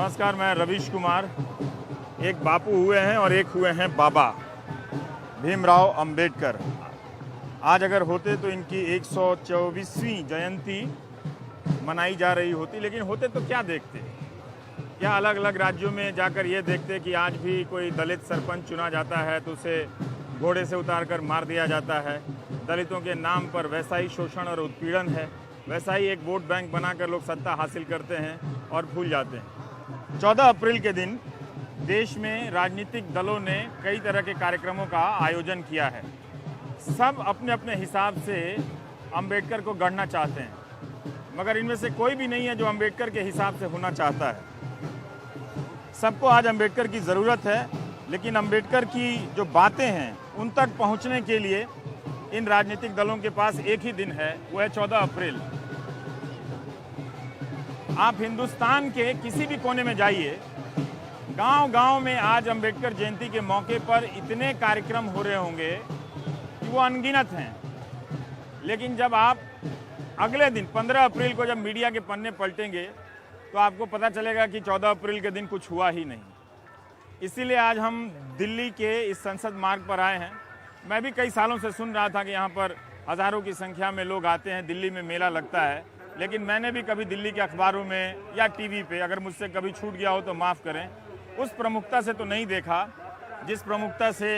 नमस्कार, मैं रवीश कुमार। एक बापू हुए हैं और एक हुए हैं बाबा भीमराव अंबेडकर। आज अगर होते तो इनकी 124वीं जयंती मनाई जा रही होती, लेकिन होते तो क्या देखते? क्या अलग अलग राज्यों में जाकर ये देखते कि आज भी कोई दलित सरपंच चुना जाता है तो उसे घोड़े से उतारकर मार दिया जाता है। दलितों के नाम पर वैसा ही शोषण और उत्पीड़न है, वैसा ही एक वोट बैंक बनाकर लोग सत्ता हासिल करते हैं और भूल जाते हैं। 14 अप्रैल के दिन देश में राजनीतिक दलों ने कई तरह के कार्यक्रमों का आयोजन किया है। सब अपने अपने हिसाब से अंबेडकर को गढ़ना चाहते हैं, मगर इनमें से कोई भी नहीं है जो अंबेडकर के हिसाब से होना चाहता है। सबको आज अंबेडकर की ज़रूरत है, लेकिन अंबेडकर की जो बातें हैं उन तक पहुंचने के लिए इन राजनीतिक दलों के पास एक ही दिन है, वो है 14 अप्रैल। आप हिंदुस्तान के किसी भी कोने में जाइए, गांव-गांव में आज अंबेडकर जयंती के मौके पर इतने कार्यक्रम हो रहे होंगे कि वो अनगिनत हैं। लेकिन जब आप अगले दिन 15 अप्रैल को जब मीडिया के पन्ने पलटेंगे तो आपको पता चलेगा कि 14 अप्रैल के दिन कुछ हुआ ही नहीं। इसीलिए आज हम दिल्ली के इस संसद मार्ग पर आए हैं। मैं भी कई सालों से सुन रहा था कि यहाँ पर हज़ारों की संख्या में लोग आते हैं, दिल्ली में मेला लगता है, लेकिन मैंने भी कभी दिल्ली के अखबारों में या टीवी पे, अगर मुझसे कभी छूट गया हो तो माफ़ करें, उस प्रमुखता से तो नहीं देखा जिस प्रमुखता से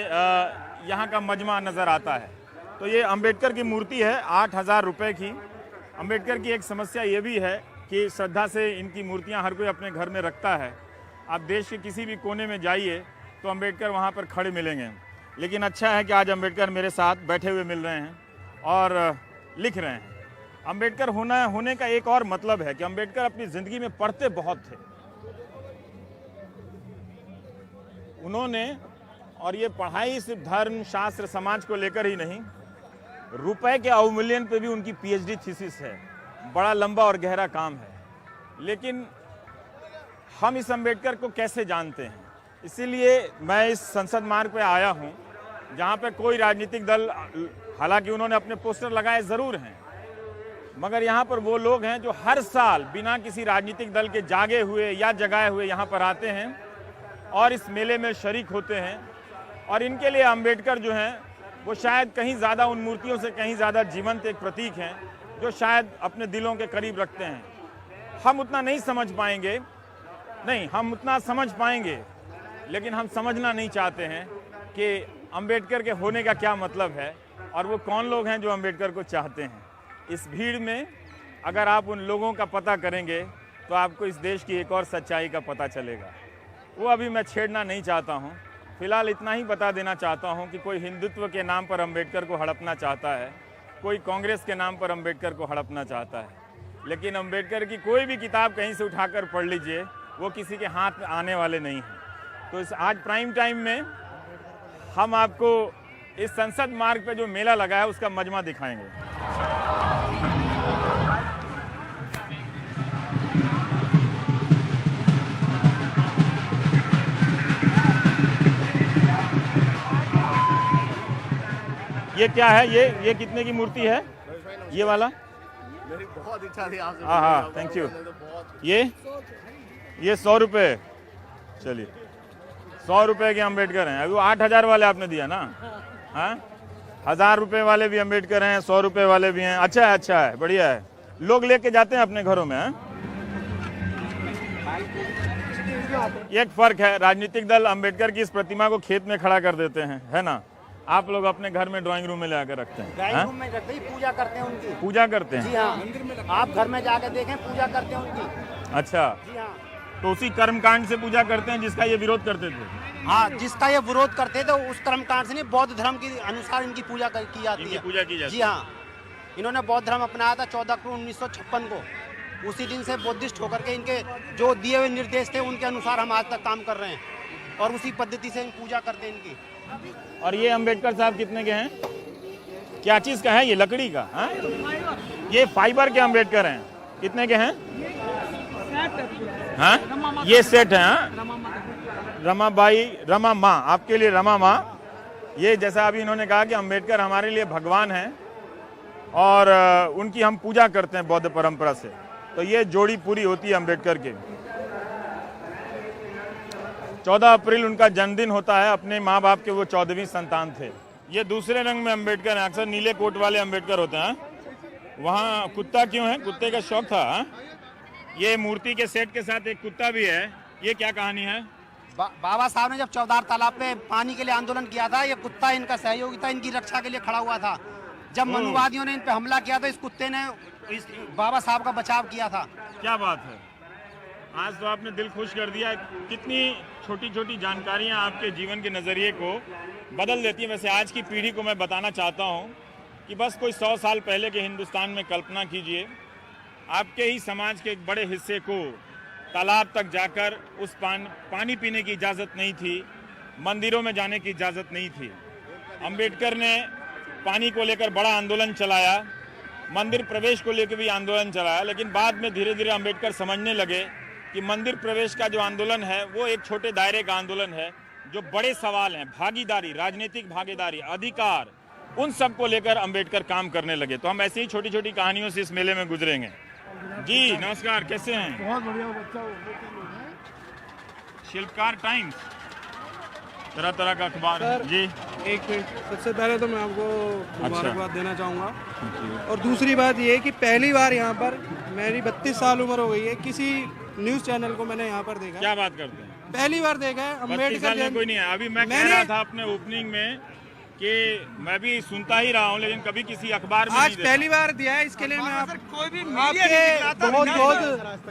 यहाँ का मजमा नज़र आता है। तो ये अंबेडकर की मूर्ति है 8,000 रुपये की। अंबेडकर की एक समस्या ये भी है कि श्रद्धा से इनकी मूर्तियाँ हर कोई अपने घर में रखता है। आप देश के किसी भी कोने में जाइए तो अंबेडकर वहाँ पर खड़े मिलेंगे। लेकिन अच्छा है कि आज अंबेडकर मेरे साथ बैठे हुए मिल रहे हैं और लिख रहे हैं। अंबेडकर होने का एक और मतलब है कि अंबेडकर अपनी ज़िंदगी में पढ़ते बहुत थे। उन्होंने, और ये पढ़ाई सिर्फ धर्म शास्त्र समाज को लेकर ही नहीं, रुपए के अवमूल्यन पे भी उनकी पीएचडी थीसिस है। बड़ा लंबा और गहरा काम है। लेकिन हम इस अंबेडकर को कैसे जानते हैं? इसीलिए मैं इस संसद मार्ग पे आया हूँ, जहाँ पे कोई राजनीतिक दल, हालांकि उन्होंने अपने पोस्टर लगाए ज़रूर हैं, मगर यहाँ पर वो लोग हैं जो हर साल बिना किसी राजनीतिक दल के जागे हुए या जगाए हुए यहाँ पर आते हैं और इस मेले में शरीक होते हैं। और इनके लिए अंबेडकर जो हैं वो शायद कहीं ज़्यादा, उन मूर्तियों से कहीं ज़्यादा जीवंत एक प्रतीक हैं जो शायद अपने दिलों के करीब रखते हैं। हम उतना नहीं समझ पाएंगे, नहीं, हम उतना समझ पाएंगे, लेकिन हम समझना नहीं चाहते हैं कि अंबेडकर के होने का क्या मतलब है और वो कौन लोग हैं जो अंबेडकर को चाहते हैं। इस भीड़ में अगर आप उन लोगों का पता करेंगे तो आपको इस देश की एक और सच्चाई का पता चलेगा। वो अभी मैं छेड़ना नहीं चाहता हूँ। फिलहाल इतना ही बता देना चाहता हूँ कि कोई हिंदुत्व के नाम पर अंबेडकर को हड़पना चाहता है, कोई कांग्रेस के नाम पर अंबेडकर को हड़पना चाहता है, लेकिन अंबेडकर की कोई भी किताब कहीं से उठाकर पढ़ लीजिए, वो किसी के हाथ में आने वाले नहीं हैं। तो इस आज प्राइम टाइम में हम आपको इस संसद मार्ग पे जो मेला लगा है उसका मजमा दिखाएंगे। ये क्या है? ये कितने की मूर्ति है? ये वाला? मेरी बहुत इच्छा थी आपसे। हाँ, थैंक यू। ये 100 रुपये। चलिए, 100 रुपये के अंबेडकर हैं। अभी वो 8,000 वाले आपने दिया ना? हाँ, 1,000 रुपये वाले भी अंबेडकर हैं, 100 रुपये वाले भी हैं। अच्छा है, बढ़िया है। लोग लेके जाते हैं अपने घरों में। एक फर्क है, राजनीतिक दल अंबेडकर की इस प्रतिमा को खेत में खड़ा कर देते हैं, है ना? आप लोग अपने घर में ड्राइंग रूम में ले आकर रखते हैं। ड्राइंग रूम में रखते ही पूजा करते हैं उनकी। पूजा करते हैं? जी हाँ, आप घर में जाकर देखें, पूजा करते हैं उनकी। अच्छा, जी हाँ। तो उसी कर्मकांड से पूजा करते हैं जिसका ये विरोध करते थे? हाँ, जिसका ये विरोध करते थे उस कर्मकांड से नहीं, बौद्ध धर्म के अनुसार इनकी पूजा की जाती है। पूजा की जाती है। जी हाँ, इन्होंने बौद्ध धर्म अपनाया था 14 अक्टूबर 1956 को। उसी दिन से बुद्धिस्ट होकर के इनके जो दिए हुए निर्देश थे उनके अनुसार हम आज तक काम कर रहे हैं और उसी पद्धति से पूजा करते हैं इनकी। और ये अंबेडकर साहब कितने के हैं? क्या चीज़ का है ये? लकड़ी का? हाँ, ये फाइबर के अंबेडकर हैं। कितने के हैं? हाँ, ये सेट है। हाँ, रमा माँ, आपके लिए रमा माँ। ये जैसा अभी इन्होंने कहा कि अंबेडकर हमारे लिए भगवान हैं और उनकी हम पूजा करते हैं बौद्ध परंपरा से, तो ये जोड़ी पूरी होती है अंबेडकर की। 14 अप्रैल उनका जन्मदिन होता है। अपने माँ बाप के वो 14वीं संतान थे। ये दूसरे रंग में अम्बेडकर हैं, अक्सर नीले कोट वाले अम्बेडकर होते हैं। वहाँ कुत्ता क्यों है? कुत्ते का शौक था। ये मूर्ति के सेट के साथ एक कुत्ता भी है। ये क्या कहानी है? बाबा साहब ने जब चौधार तालाब पे पानी के लिए आंदोलन किया था, ये कुत्ता इनका सहयोगी था, इनकी रक्षा के लिए खड़ा हुआ था। जब मनुवादियों ने इन पे हमला किया था, इस कुत्ते ने इस बाबा साहब का बचाव किया था। क्या बात है, आज तो आपने दिल खुश कर दिया। कितनी छोटी छोटी जानकारियां आपके जीवन के नज़रिए को बदल देती हैं। वैसे आज की पीढ़ी को मैं बताना चाहता हूं कि बस कोई 100 साल पहले के हिंदुस्तान में कल्पना कीजिए, आपके ही समाज के एक बड़े हिस्से को तालाब तक जाकर उस पानी पीने की इजाज़त नहीं थी, मंदिरों में जाने की इजाज़त नहीं थी। अंबेडकर ने पानी को लेकर बड़ा आंदोलन चलाया, मंदिर प्रवेश को लेकर भी आंदोलन चलाया, लेकिन बाद में धीरे धीरे अंबेडकर समझने लगे कि मंदिर प्रवेश का जो आंदोलन है वो एक छोटे दायरे का आंदोलन है। जो बड़े सवाल हैं, भागीदारी, राजनीतिक भागीदारी, अधिकार, उन सब को लेकर अंबेडकर काम करने लगे। तो हम ऐसी ही छोटी छोटी कहानियों से इस मेले में गुजरेंगे। जी नमस्कार, कैसे हैं? बहुत बढ़िया बच्चा। शिल्पकार टाइम्स, तरह तरह का अखबार है। जी एक मिनट, सबसे पहले तो मैं आपको मुबारकबाद देना चाहूँगा, और दूसरी बात ये कि पहली बार यहाँ पर, मेरी 32 साल उम्र हो गई है, किसी न्यूज़ चैनल को मैंने यहाँ पर देखा। क्या बात करते हैं? पहली बार देखा है। 32 साल में कोई नहीं है। अभी मैं कह रहा था अपने ओपनिंग में कि मैं भी सुनता ही रहा हूँ, लेकिन कभी किसी अखबार में आज पहली बार दिया है, इसके लिए मैं आपके बहुत बहुत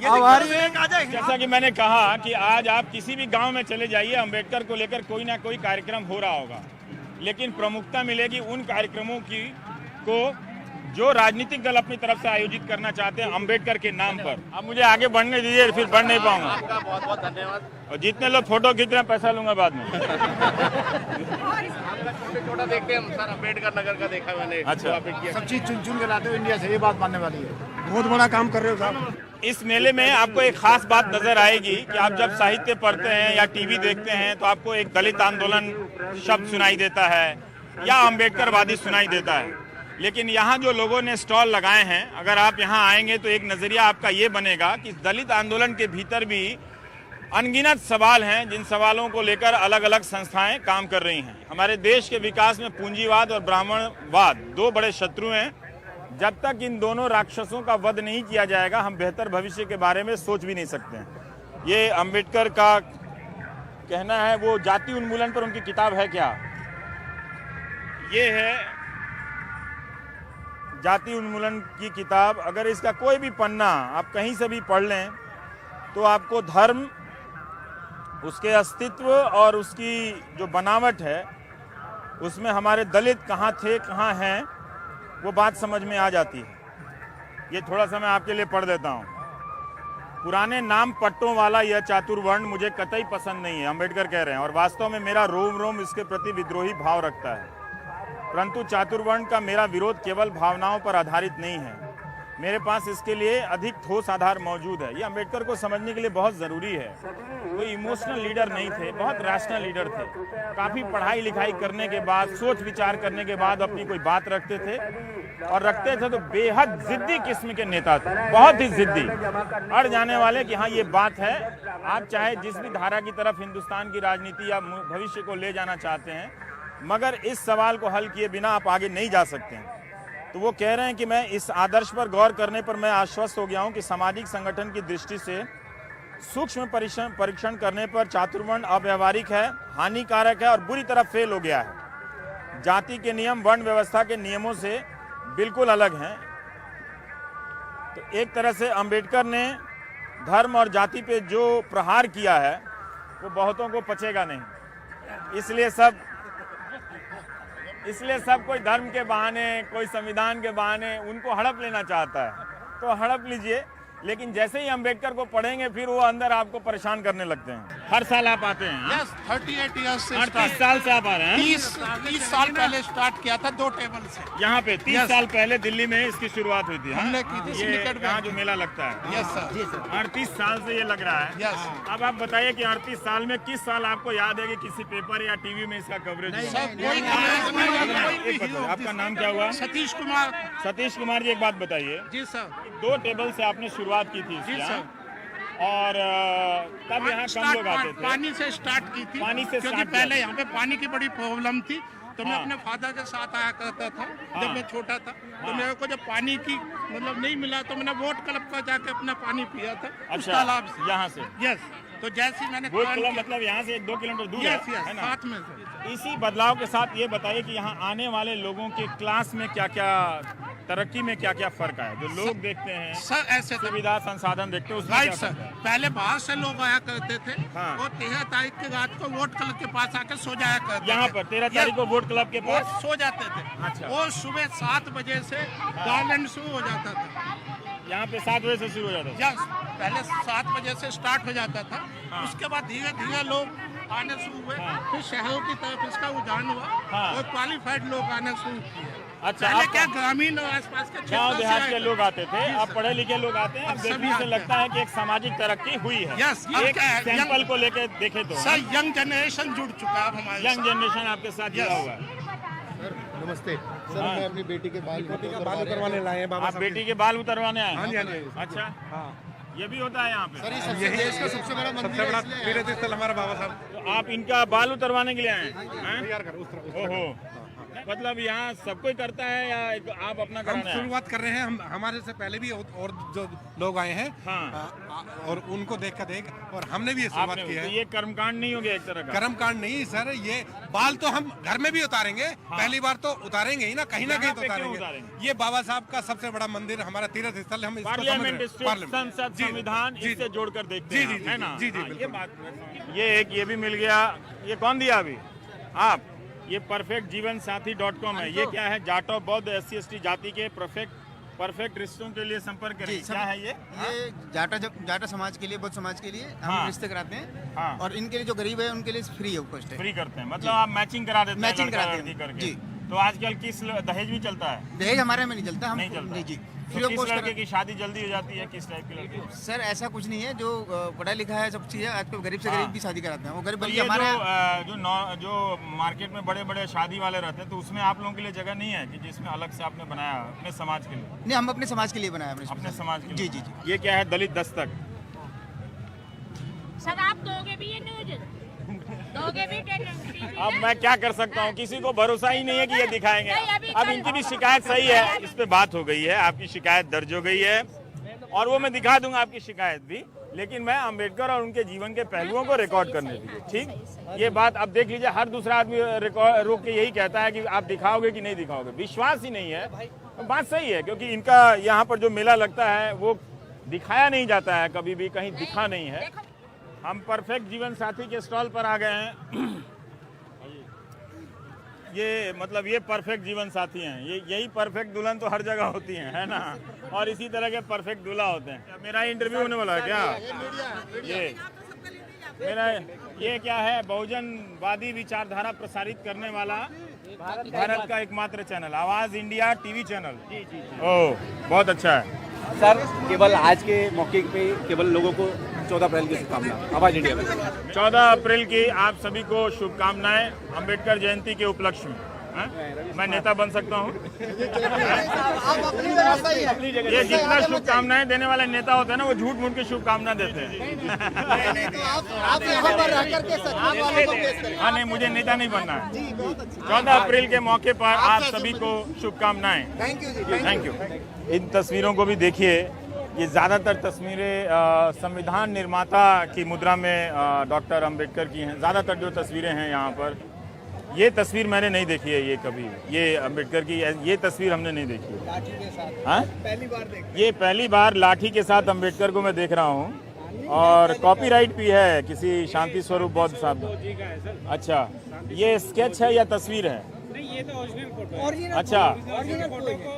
आभारी हूँ। जैसा कि मैंने कहा कि आज आप किसी भी गांव में चले जाइए, अंबेडकर को लेकर कोई ना कोई कार्यक्रम हो रहा होगा, लेकिन प्रमुखता मिलेगी उन कार्यक्रमों की को जो राजनीतिक दल अपनी तरफ से आयोजित करना चाहते हैं अंबेडकर के नाम पर। अब मुझे आगे बढ़ने दीजिए, फिर बढ़ नहीं पाऊंगा। आपका बहुत बहुत धन्यवाद। और जितने लोग फोटो खींच रहे हैं पैसा लूंगा बाद में। आपका छोटा देखते हैं सर, अम्बेडकर नगर का देखा मैंने। अच्छा, सब चीज चुन चुन के लाते हो इंडिया से, ये बात मानने वाली है। बहुत बड़ा काम कर रहे हो साहब। इस मेले में आपको एक खास बात नजर आएगी कि आप जब साहित्य पढ़ते हैं या टीवी देखते हैं तो आपको एक दलित आंदोलन शब्द सुनाई देता है या अम्बेडकरवादी सुनाई देता है, लेकिन यहाँ जो लोगों ने स्टॉल लगाए हैं, अगर आप यहाँ आएंगे तो एक नजरिया आपका ये बनेगा कि दलित आंदोलन के भीतर भी अनगिनत सवाल हैं, जिन सवालों को लेकर अलग अलग संस्थाएं काम कर रही हैं। हमारे देश के विकास में पूंजीवाद और ब्राह्मणवाद दो बड़े शत्रु हैं। जब तक इन दोनों राक्षसों का वध नहीं किया जाएगा, हम बेहतर भविष्य के बारे में सोच भी नहीं सकते हैं। ये अंबेडकर का कहना है। वो जाति उन्मूलन पर उनकी किताब है क्या? ये है जाति उन्मूलन की किताब। अगर इसका कोई भी पन्ना आप कहीं से भी पढ़ लें तो आपको धर्म, उसके अस्तित्व और उसकी जो बनावट है, उसमें हमारे दलित कहाँ थे, कहाँ हैं, वो बात समझ में आ जाती है। ये थोड़ा सा मैं आपके लिए पढ़ देता हूँ। पुराने नाम पट्टों वाला यह चातुर्वर्ण मुझे कतई पसंद नहीं है, अंबेडकर कह रहे हैं, और वास्तव में मेरा रोम रोम इसके प्रति विद्रोही भाव रखता है। परंतु चातुर्वर्ण का मेरा विरोध केवल भावनाओं पर आधारित नहीं है, मेरे पास इसके लिए अधिक ठोस आधार मौजूद है। ये अंबेडकर को समझने के लिए बहुत ज़रूरी है। कोई इमोशनल लीडर नहीं थे, बहुत रैशनल लीडर थे। काफ़ी पढ़ाई लिखाई करने के बाद, सोच विचार करने के बाद अपनी कोई बात रखते थे, और रखते थे तो बेहद जिद्दी किस्म के नेता थे, बहुत ही जिद्दी, अड़ जाने वाले कि हाँ ये बात है। आप चाहे जिस भी धारा की तरफ हिंदुस्तान की राजनीति या भविष्य को ले जाना चाहते हैं, मगर इस सवाल को हल किए बिना आप आगे नहीं जा सकते हैं। तो वो कह रहे हैं कि मैं इस आदर्श पर गौर करने पर मैं आश्वस्त हो गया हूं कि सामाजिक संगठन की दृष्टि से सूक्ष्म परीक्षण करने पर चातुर्वर्ण अव्यावहारिक है, हानिकारक है और बुरी तरह फेल हो गया है। जाति के नियम वर्ण व्यवस्था के नियमों से बिल्कुल अलग हैं। तो एक तरह से अंबेडकर ने धर्म और जाति पे जो प्रहार किया है वो बहुतों को पचेगा नहीं। इसलिए सब कोई धर्म के बहाने, कोई संविधान के बहाने उनको हड़प लेना चाहता है, तो हड़प लीजिए, लेकिन जैसे ही अंबेडकर को पढ़ेंगे फिर वो अंदर आपको परेशान करने लगते हैं। हर साल आप आते हैं? यस, 38 ईयर्स से 38 साल से आप आ रहे हैं? 30 साल पहले स्टार्ट किया था 2 टेबल से। यहाँ पे 30 साल पहले दिल्ली में इसकी शुरुआत हुई थी। हमने की थी सिंडिकेट यहाँ जो मेला लगता है। Yes sir. 38 साल से ये लग रहा है। यस। अब आप बताइए कि 38 साल में किस साल आपको याद है कि किसी पेपर या टीवी में इसका कवरेज हुआ? आपका नाम क्या हुआ? सतीश कुमार। सतीश कुमार जी, एक बात बताइए। जी सर। 2 टेबल से आपने शुरुआत की थी इसकी, जी हाँ? सर। और तब यहाँ कम लोग आते थे। पानी से स्टार्ट की थी, पानी से क्योंकि start पहले किया। यहाँ पे पानी की बड़ी प्रॉब्लम थी, तो मैं हाँ। अपने फादर के साथ आया करता था हाँ। जब मैं छोटा था। तो मेरे को जब पानी की मतलब नहीं मिला तो मैंने वोट क्लब का जाके अपना पानी पिया था उस अच्छा, तालाब से। यहाँ से यस, तो जैसे ही मैंने वो काम क्लब किया- मतलब यहाँ से 1-2 किलोमीटर दूर यस है यस, ना? साथ में से। इसी बदलाव के साथ ये बताइए कि यहाँ आने वाले लोगों के क्लास में क्या क्या, तरक्की में क्या क्या फर्क आया? जो लोग देखते हैं, सर ऐसे था, सुविधा संसाधन देखते हैं, उसमें राइट क्या सर, फर्क है? पहले बाहर से लोग आया करते थे, हाँ। वो 13 तारीख की रात को वोट क्लब के पास आके सो जाया करते थे। यहाँ पर 13 तारीख को वोट क्लब के वो पास सो जाते थे। अच्छा। वो सुबह 7 बजे से गार्लैंड शुरू हो जाता था। यहाँ पे 7 बजे से शुरू हो जाता है। यस, पहले 7 बजे से स्टार्ट हो जाता था। हाँ। उसके बाद धीरे धीरे लोग आने शुरू हुए, हाँ। फिर शहरों की तरफ इसका रुझान हुआ हाँ। और क्वालिफाइड लोग आने शुरू किए। अच्छा, पहले आप क्या ग्रामीण और आसपास के गांव क्षेत्रों से देहात आए के थे। लोग आते थे, जी, अब सर। पढ़े लिखे लोग आते हैं। अब अब सभी देखने से आते लगता हैं। है कि एक सामाजिक तरक्की हुई है। यस, अब एक क्या है, सैंपल को लेकर देखे तो सर यंग जनरेशन जुड़ चुका है अब हमारे यंग साथ। जनरेशन आपके साथ जुड़ा Yes. हुआ है। नमस्ते सर, हाँ। मैं अपनी बेटी के बाल उतरवाने लाए हैं बाबा आप बेटी के बाल उतरवाने आए? हाँ जी, हाँ जी। अच्छा, हाँ, ये भी होता है यहाँ पे? सर, ये सबसे देश का सबसे बड़ा मंदिर सबसे है, बड़ा इसलिए तीर्थ स्थल हमारा बाबा साहब। तो आप इनका बाल उतरवाने के लिए आए हैं? तैयार कर, उस तरह ओहो, मतलब यहाँ सब कोई करता है या आप अपना हम कराना है? शुरुआत कर रहे हैं। हम हमारे से पहले भी और जो लोग आए हैं, हाँ। और उनको देख और हमने भी ये शुरुआत आपने की तो है। ये कर्मकांड नहीं हो गया एक तरह का? कर्मकांड नहीं सर, ये बाल तो हम घर में भी उतारेंगे। पहली बार तो उतारेंगे ही ना, कहीं ना कहीं यहाँ तो पे क्यों उतारेंगे। उतारेंगे? ये बाबा साहब का सबसे बड़ा मंदिर, हमारा तीर्थ स्थल, हम इसको समझ रहे पार्लियामेंट हैं। State parliament. संसद जी, संविधान जी, इससे जोड़कर देखते जी, हैं जी, आप, है ना? जी, जी, हाँ, ये बिल्कुल। बात ये एक ये भी मिल गया। ये कौन दिया अभी? आप? ये परफेक्ट जीवन साथी .com है। ये क्या है? जाटो बौद्ध SC/ST जाति के परफेक्ट रिश्तों के लिए संपर्क करें। क्या है ये? जाटा समाज के लिए, बौद्ध समाज के लिए हम हाँ। रिश्ते कराते हैं। हाँ। और इनके लिए जो गरीब है उनके लिए फ्री है कॉस्ट है। फ्री करते हैं, मतलब आप मैचिंग करा देते हैं मैचिंग लड़का कराते हैं। लड़की करके। जी। तो आजकल किस दहेज भी चलता है? दहेज हमारे में नहीं चलता, हम नहीं चलता? नहीं जी, तो फ्री ऑफ किस कॉस्ट लड़के की शादी जल्दी हो जाती है? किस टाइप की लड़की? सर ऐसा कुछ नहीं है, जो पढ़ा लिखा है सब चीज़ है, आजकल गरीब से हाँ। गरीब भी शादी कराते हैं। वो गरीब तो बल्कि ये हमारे जो मार्केट में बड़े बड़े शादी वाले रहते हैं, तो उसमें आप लोगों के लिए जगह नहीं है कि जिसमें अलग से आपने बनाया अपने समाज के लिए? नहीं, हम अपने समाज के लिए बनाया अपने समाज के लिए? जी जी जी। ये क्या है? दलित दस्तक। सर आप दोगे भी ये न्यूज, दोगे भी टेलीविजन? अब मैं क्या कर सकता हूँ, किसी को भरोसा ही नहीं है कि ये दिखाएंगे। नहीं, अभी अब कल- इनकी भी शिकायत सही है, इस पे बात हो गई है, आपकी शिकायत दर्ज हो गई है और वो मैं दिखा दूंगा आपकी शिकायत भी, लेकिन मैं अंबेडकर और उनके जीवन के पहलुओं को रिकॉर्ड करने दीजिए। ठीक, ये बात अब देख लीजिए, हर दूसरा आदमी रिकॉर्ड रोक के यही कहता है कि आप दिखाओगे कि नहीं दिखाओगे। विश्वास ही नहीं है, तो बात सही है, क्योंकि इनका यहाँ पर जो मेला लगता है वो दिखाया नहीं जाता है, कभी भी कहीं दिखा नहीं है। हम परफेक्ट जीवन साथी के स्टॉल पर आ गए हैं। ये मतलब ये परफेक्ट जीवन साथी हैं, ये यही परफेक्ट दुल्हन तो हर जगह होती हैं, है ना? और इसी तरह के परफेक्ट दूल्हा होते हैं। मेरा इंटरव्यू होने वाला है क्या? ये मेरा ये क्या है? बहुजनवादी विचारधारा प्रसारित करने वाला भारत का एकमात्र चैनल, आवाज इंडिया टीवी चैनल। ओह, बहुत अच्छा है। सर केवल आज के मौके पे केवल लोगों को 14 अप्रैल की शुभकामनाएं आवाज इंडिया में। 14 अप्रैल की आप सभी को शुभकामनाएं अंबेडकर जयंती के उपलक्ष्य में। हाँ? मैं नेता बन सकता हूँ? ये जितना शुभकामनाएं देने वाले नेता होते हैं ना, वो झूठ मूठ के शुभकामना देते हैं। हाँ नहीं, मुझे नेता नहीं बनना है। 14 अप्रैल के मौके पर आप सभी को शुभकामनाएं। Thank you. इन तस्वीरों को भी देखिए, ये ज़्यादातर तस्वीरें संविधान निर्माता की मुद्रा में डॉक्टर अंबेडकर की हैं। ज़्यादातर जो तस्वीरें हैं यहाँ पर, ये तस्वीर मैंने नहीं देखी है ये कभी, ये अंबेडकर की ये तस्वीर हमने नहीं देखी है। लाठी के साथ? हाँ, पहली बार देखी। ये पहली बार लाठी के साथ अंबेडकर को मैं देख रहा हूँ, और कॉपीराइट भी है किसी शांति स्वरूप बौद्ध साहब। अच्छा, ये स्केच है या तस्वीर है? नहीं, ये तो ओरिजिनल फोटो। अच्छा,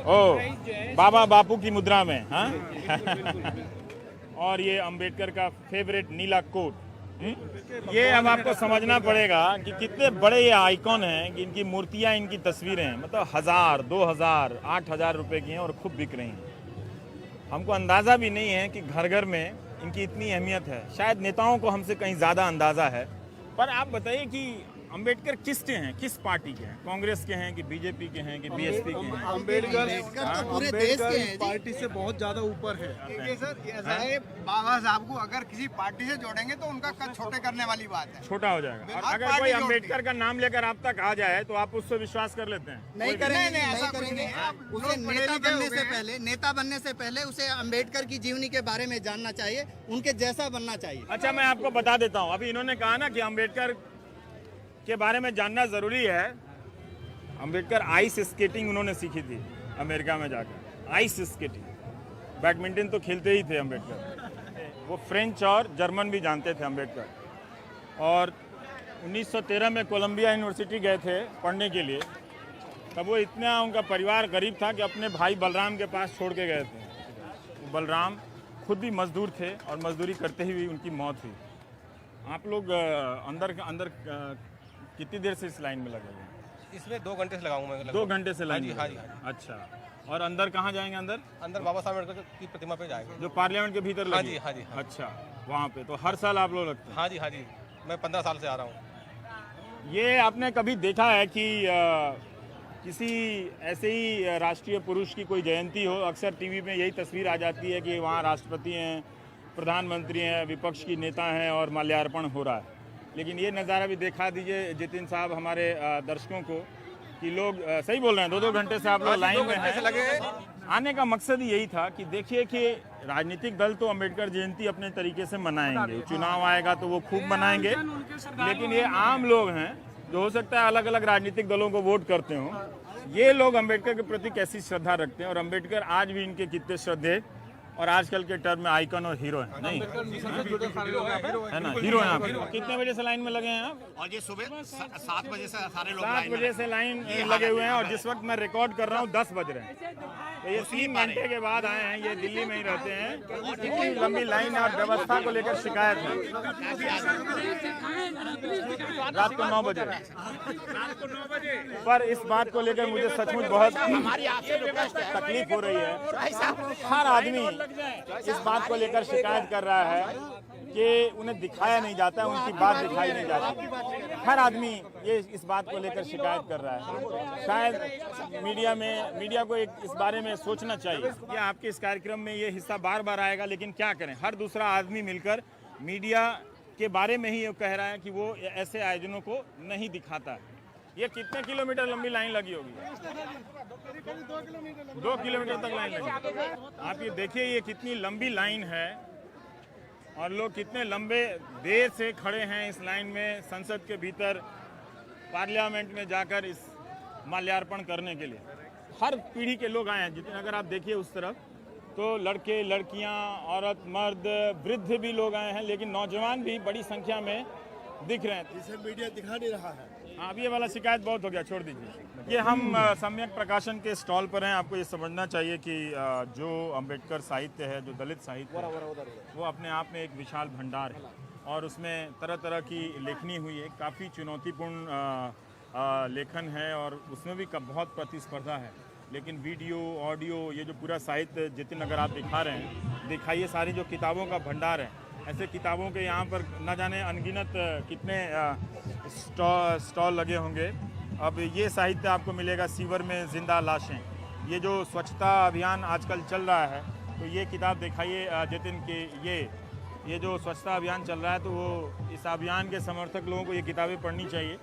ओ बाबा बापू की मुद्रा में। हाँ। और ये अंबेडकर का फेवरेट नीला कोट। ये अब आपको समझना पड़ेगा कि कितने बड़े ये आइकॉन हैं, कि इनकी मूर्तियां, इनकी तस्वीरें हैं, मतलब 1000, 2000, 8000 रुपए की हैं और खूब बिक रही हैं। हमको अंदाज़ा भी नहीं है कि घर घर में इनकी इतनी अहमियत है। शायद नेताओं को हमसे कहीं ज़्यादा अंदाज़ा है। पर आप बताइए कि अंबेडकर किसके हैं, किस पार्टी के हैं? कांग्रेस के हैं कि बीजेपी के हैं कि बीएसपी के हैं? अम्बेडकर पूरे देश के हैं, पार्टी से बहुत ज्यादा ऊपर है। देखिए सर, ऐसा है, बाबा साहब को अगर किसी पार्टी से जोड़ेंगे तो उनका कद छोटे करने वाली बात है। छोटा हो जाएगा। और हर अगर पार्टी कोई जोड़ती अंबेडकर का नाम लेकर आप तक आ जाए तो आप उससे विश्वास कर लेते हैं? नहीं करेंगे, ऐसा कुछ नहीं है। उसे नेता बनने से पहले उसे अंबेडकर की जीवनी के बारे में जानना चाहिए, उनके जैसा बनना चाहिए। अच्छा, मैं आपको बता देता हूँ, अभी इन्होंने कहा ना कि अंबेडकर के बारे में जानना जरूरी है। अंबेडकर आइस स्केटिंग उन्होंने सीखी थी अमेरिका में जाकर। आइस स्केटिंग, बैडमिंटन तो खेलते ही थे अंबेडकर। वो फ्रेंच और जर्मन भी जानते थे अंबेडकर। और 1913 में कोलंबिया यूनिवर्सिटी गए थे पढ़ने के लिए। तब वो इतना उनका परिवार गरीब था कि अपने भाई बलराम के पास छोड़ के गए थे। बलराम खुद भी मजदूर थे और मजदूरी करते ही उनकी मौत हुई। आप लोग अंदर कितनी देर से इस लाइन में लगे हुए हैं? इसमें 2 घंटे से लगाऊंगा मैं। 2 घंटे से लाइन में? हाँ जी। अच्छा, और अंदर कहाँ जाएंगे? अंदर बाबा साहब अम्बेडकर की प्रतिमा पे जाएंगे, जो पार्लियामेंट के भीतर लगी? हाँ जी। अच्छा, वहाँ पे तो हर साल आप लोग लगते हैं? हाँ जी। मैं 15 साल से आ रहा हूँ। ये आपने कभी देखा है कि किसी ऐसे ही राष्ट्रीय पुरुष की कोई जयंती हो, अक्सर टीवी में यही तस्वीर आ जाती है कि वहाँ राष्ट्रपति हैं, प्रधानमंत्री हैं, विपक्ष की नेता हैं और माल्यार्पण हो रहा है। लेकिन ये नज़ारा भी दिखा दीजिए जितिन साहब हमारे दर्शकों को कि लोग सही बोल रहे हैं, 2-2 घंटे से आप लोग लाइन में हैं। आने का मकसद ही यही था कि देखिए कि राजनीतिक दल तो अंबेडकर जयंती अपने तरीके से मनाएंगे, चुनाव आएगा तो वो खूब मनाएंगे, लेकिन ये आम लोग हैं जो हो सकता है अलग अलग राजनीतिक दलों को वोट करते हों, ये लोग अंबेडकर के प्रति कैसी श्रद्धा रखते हैं और अंबेडकर आज भी इनके कितने श्रद्धेय और आजकल के टर्म में आइकन और हीरो है। नहीं है ना, हीरो है आप। कितने बजे से लाइन में लगे हैं आप? और ये सुबह 7 बजे से सारे लोग 7 बजे से लाइन लगे हुए हैं और जिस वक्त मैं रिकॉर्ड कर रहा हूँ 10 बज रहे हैं। तो ये 3 घंटे के बाद आए हैं, ये दिल्ली में ही रहते हैं। इतनी लंबी लाइन और व्यवस्था को लेकर शिकायत है। रात को 9 बजे पर इस बात को लेकर मुझे सचमुच बहुत तकलीफ हो रही है। हर आदमी इस बात को लेकर शिकायत कर रहा है कि उन्हें दिखाया नहीं जाता, उनकी बात दिखाई नहीं जाती। हर आदमी ये इस बात को लेकर शिकायत कर रहा है। शायद मीडिया को इस बारे में सोचना चाहिए। ये आपके इस कार्यक्रम में ये हिस्सा बार बार आएगा, लेकिन क्या करें, हर दूसरा आदमी मिलकर मीडिया के बारे में ही ये कह रहा है कि वो ऐसे आयोजनों को नहीं दिखाता है। ये कितने किलोमीटर लंबी लाइन लगी होगी? 2 किलोमीटर तक लाइन लगी। आप ये देखिए ये कितनी लंबी लाइन है और लोग कितने लंबे देर से खड़े हैं इस लाइन में, संसद के भीतर पार्लियामेंट में जाकर इस माल्यार्पण करने के लिए। हर पीढ़ी के लोग आए हैं। जितने अगर आप देखिए उस तरफ तो लड़के, लड़कियां, औरत, मर्द, वृद्ध भी लोग आए हैं, लेकिन नौजवान भी बड़ी संख्या में दिख रहे हैं। जिसे मीडिया दिखा नहीं रहा है। अब ये वाला शिकायत बहुत हो गया, छोड़ दीजिए। ये हम सम्यक प्रकाशन के स्टॉल पर हैं। आपको ये समझना चाहिए कि जो अंबेडकर साहित्य है, जो दलित साहित्य है, वो अपने आप में एक विशाल भंडार है और उसमें तरह तरह की लेखनी हुई है। काफ़ी चुनौतीपूर्ण लेखन है और उसमें भी बहुत प्रतिस्पर्धा है। लेकिन वीडियो, ऑडियो, ये जो पूरा साहित्य जितिन अगर आप दिखा रहे हैं, दिखाइए सारी जो किताबों का भंडार है। ऐसे किताबों के यहाँ पर न जाने अनगिनत कितने स्टॉल लगे होंगे। अब ये साहित्य आपको मिलेगा सीवर में जिंदा लाशें। ये जो स्वच्छता अभियान आजकल चल रहा है, तो ये किताब दिखाइए जितिन की। ये जो स्वच्छता अभियान चल रहा है, तो वो इस अभियान के समर्थक लोगों को ये किताबें पढ़नी चाहिए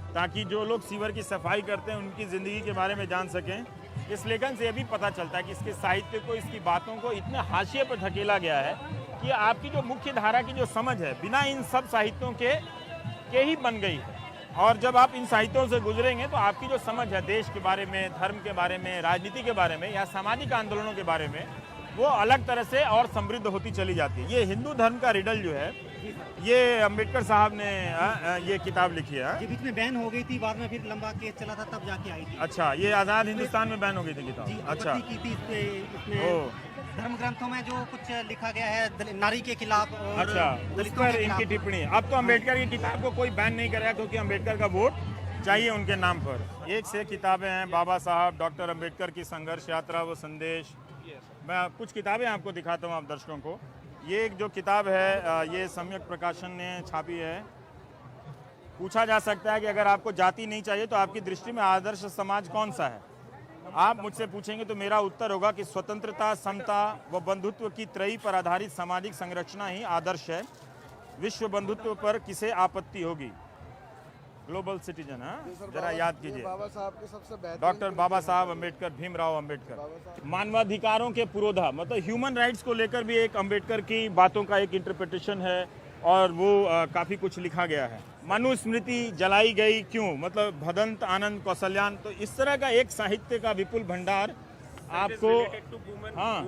ताकि जो लोग सीवर की सफाई करते हैं उनकी ज़िंदगी के बारे में जान सकें। इस लेखन से ये भी पता चलता है कि इसके साहित्य को, इसकी बातों को इतने हाशिए पर धकेला गया है कि आपकी जो मुख्य धारा की जो समझ है बिना इन सब साहित्यों के ही बन गई है। और जब आप इन साहित्यों से गुजरेंगे तो आपकी जो समझ है देश के बारे में, धर्म के बारे में, राजनीति के बारे में या सामाजिक आंदोलनों के बारे में, वो अलग तरह से और समृद्ध होती चली जाती है। ये हिंदू धर्म का रिडल जो है, ये अंबेडकर साहब ने ये किताब लिखी है। ये बीच में बैन हो गई थी, बाद में फिर लंबा केस चला था, तब जाके आई थी। अच्छा, ये आज़ाद हिंदुस्तान में बैन हो गई थी किताब। अच्छा, की थी इसमें धर्म ग्रंथों में जो कुछ लिखा गया है नारी के खिलाफ और अच्छा, उस पर इनकी टिप्पणी। अब तो अंबेडकर की किताब को कोई बैन नहीं करेगा क्योंकि अंबेडकर का वोट चाहिए उनके नाम पर। एक से किताबें हैं, बाबा साहब, डॉक्टर अंबेडकर की संघर्ष यात्रा, वो संदेश। मैं कुछ किताबें आपको दिखाता हूँ आप दर्शकों को। ये एक जो किताब है, ये सम्यक प्रकाशन ने छापी है। पूछा जा सकता है कि अगर आपको जाति नहीं चाहिए तो आपकी दृष्टि में आदर्श समाज कौन सा है? आप मुझसे पूछेंगे तो मेरा उत्तर होगा कि स्वतंत्रता, समता व बंधुत्व की त्रयी पर आधारित सामाजिक संरचना ही आदर्श है। विश्व बंधुत्व पर किसे आपत्ति होगी? ग्लोबल सिटीजन, हाँ, जरा याद कीजिए। बाबा साहब के सबसे डॉक्टर बाबा साहब अम्बेडकर, भीमराव अम्बेडकर। मानवाधिकारों के पुरोधा, मतलब ह्यूमन राइट्स को लेकर भी एक अम्बेडकर की बातों का एक इंटरप्रिटेशन है और वो काफ़ी कुछ लिखा गया है। मनुस्मृति जलाई गई क्यों? मतलब भदंत, आनंद, कौशल्यान, तो इस तरह का एक साहित्य का विपुल भंडार आपको, हाँ,